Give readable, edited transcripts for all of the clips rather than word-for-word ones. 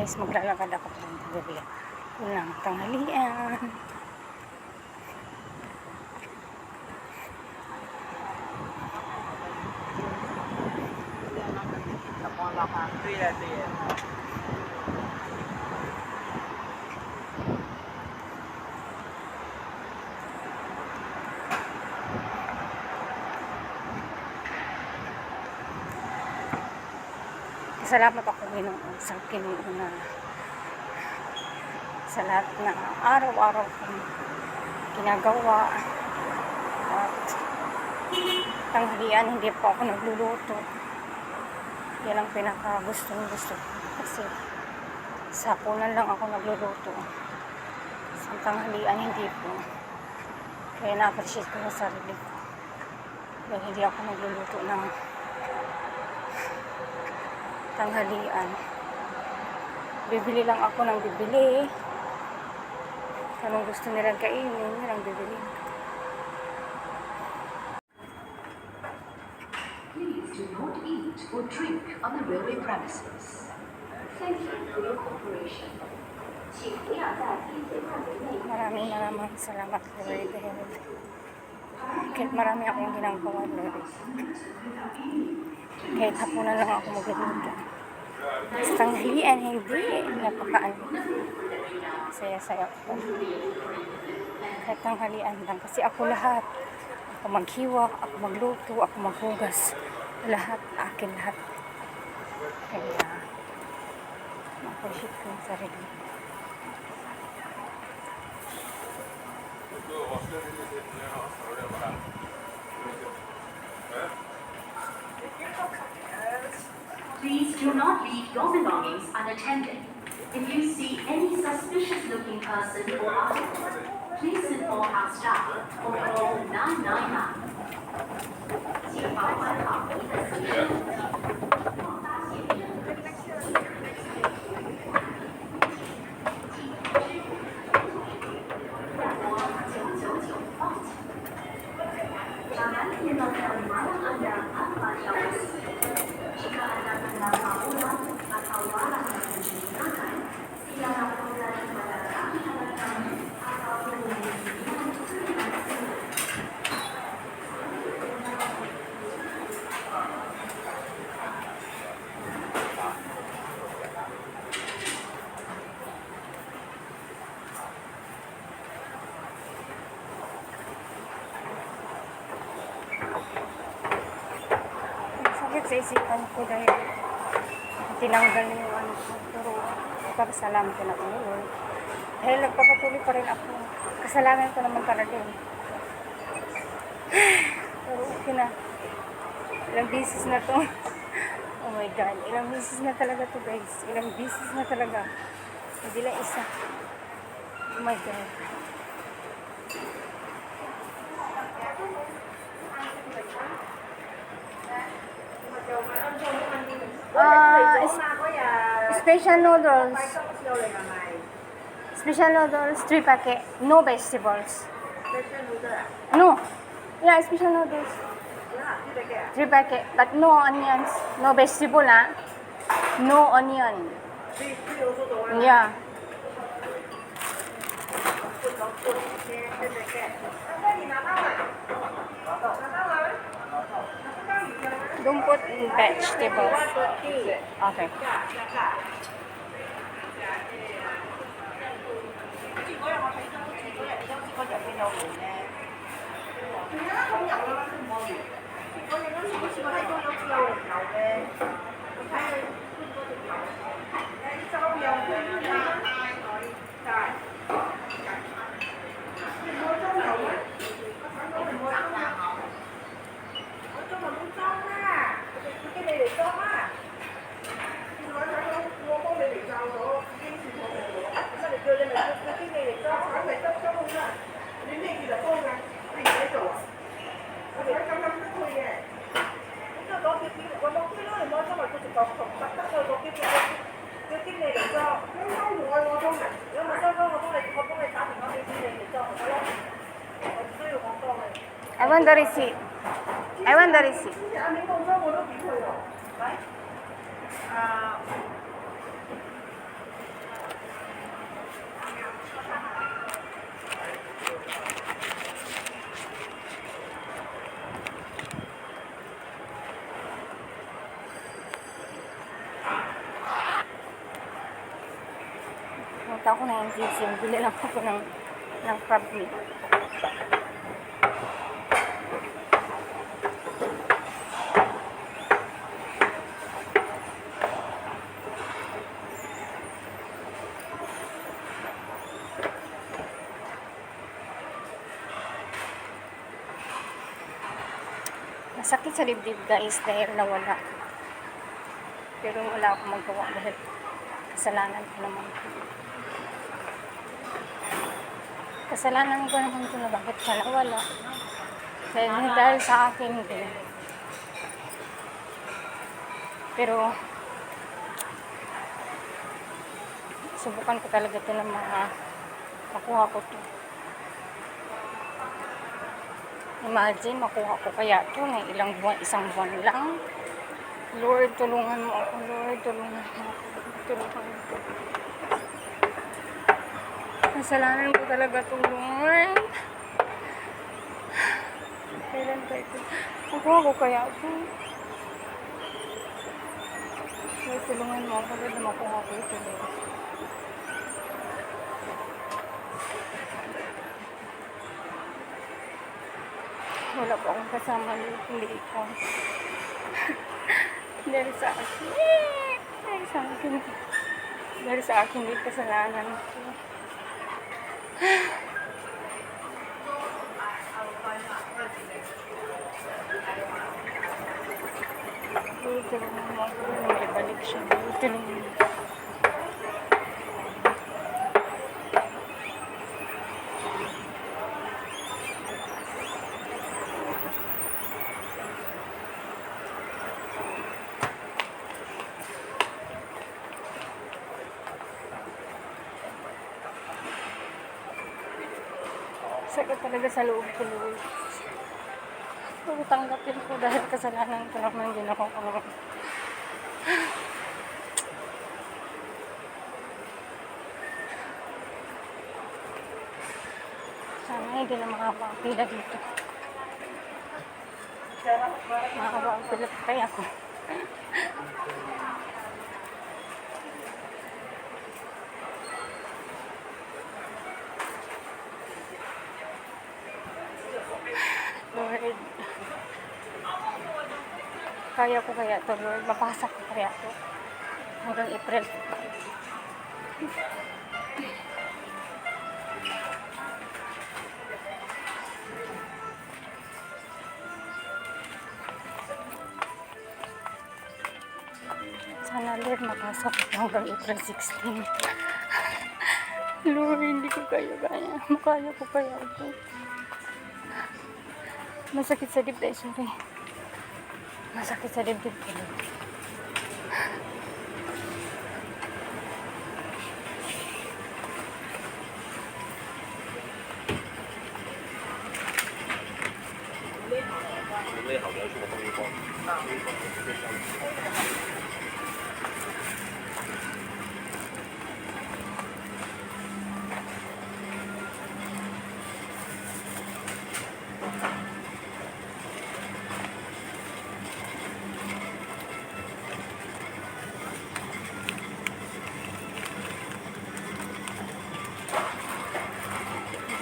guys, maglalakad ako ng gabi. Unang tanghalian. Salamat ako Ginoo sa na sa lahat na araw-araw kong ginagawa at tanghalian hindi po ako nagluluto. Yan ang pinaka gusto ko kasi sa hapunan lang ako nagluluto. Sa tanghalian hindi po. Kaya na-appreciate ko sa sarili ko. Dahil hindi ako nagluluto ng tanghalian. Bibili lang ako ng bibili. Anong gusto nilang kainin, nilang bibili. Please do not eat or drink on the railway premises. Thank you for your cooperation. Maraming salamat Lord dahil kahit marami akong ginagawa Lord. Kahit hapunan lang ako magluluto. Sa tanghalian, hindi. Napakaan. Saya-saya ko. Kahit tanghalian lang. Kasi ako lahat. Ako maghiwa, ako magluto, ako maghugas. Lahat, akin lahat. Kaya, ma-appreciate ko yung sarili. Please do not leave your belongings unattended. If you see any suspicious-looking person or article, please inform our staff or call 999. 请保管好你的随身物品，若发现任何奇怪的人请报警。Jangan tinggalkan barang Anda tanpa diawasi. Jika Anda hendak bangunan atau barang yang mencurigakan, sila laporkan kepada kami atau hubungi 999. Sakit sa isipan ko dahil tinanggal yung ano ko. Pero ipapasalamat ko na ako Lord. Dahil nagpapatuloy pa rin ako. Kasalanan ko naman talaga eh. Pero okay na. Ilang beses na to. Oh my God. Ilang beses na talaga to guys. Ilang beses na talaga. Hindi lang isa. Oh my God. Special noodles. Special noodles, 3 packet. No vegetables. No. Yeah, special noodles. 3 packet. But no onions. No vegetable, ah. No onion. Yeah. Don't put vegetables. Okay. I want the receipt. I want the receipt. ako ng NTC. Bili lang ako ng crab meat. Masakit sa dibdib guys dahil nawala. Pero wala akong magawa dahil kasalanan ko naman. Kasalanan ko naman ito na bakit siya nawala. Dahil sa akin din. Pero subukan ko talaga ito na makuha ko ito. Imagine, makuha ko kaya ito ng ilang buwan, isang buwan lang. Lord, tulungan mo ako. Lord, tulungan mo ako. Tulungan mo ako. Kasalanan ko talaga ito, Lord. Kailan ba ito? Makuha ko kaya ito. Lord, tulungan mo ako. Lord, makuha ko ito, Lord. Wala po akong kasama, hindi ikaw. Dahil sa akin. Dahil sa akin. Dahil sa akin, hindi kasalanan ko. Tulungan mo ako. May balik siya. Tulungan mo. Sakit talaga sa loob ko, Lord. Pero tanggapin ko dahil kasalanan ko naman din ako. Sana hindi na mahaba ang pila dito. Mahaba ang pila kaya ako. Lord, kaya ko kaya ito, Lord. Mapasa ko kaya ito. Hanggang April. Sana, Lord, mapasa ko hanggang April 16. Lord, hindi ko kaya. Makaya ko kaya ito. Masakit sa dibdib, sorry. Masakit sa dibdib ko.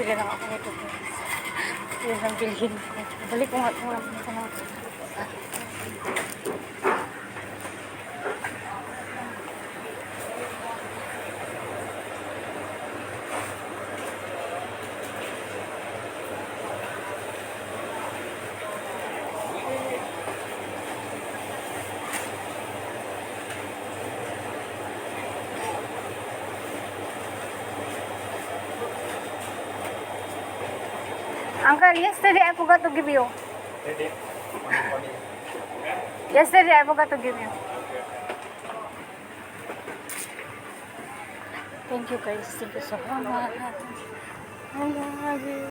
Bili lang ako nito, guys. Yun ang bilhin ko. Balik ko nga ito naman sa mga. Uncle, yesterday I forgot to give you. Yesterday I forgot to give you. Thank you guys. Thank you so much. I love you.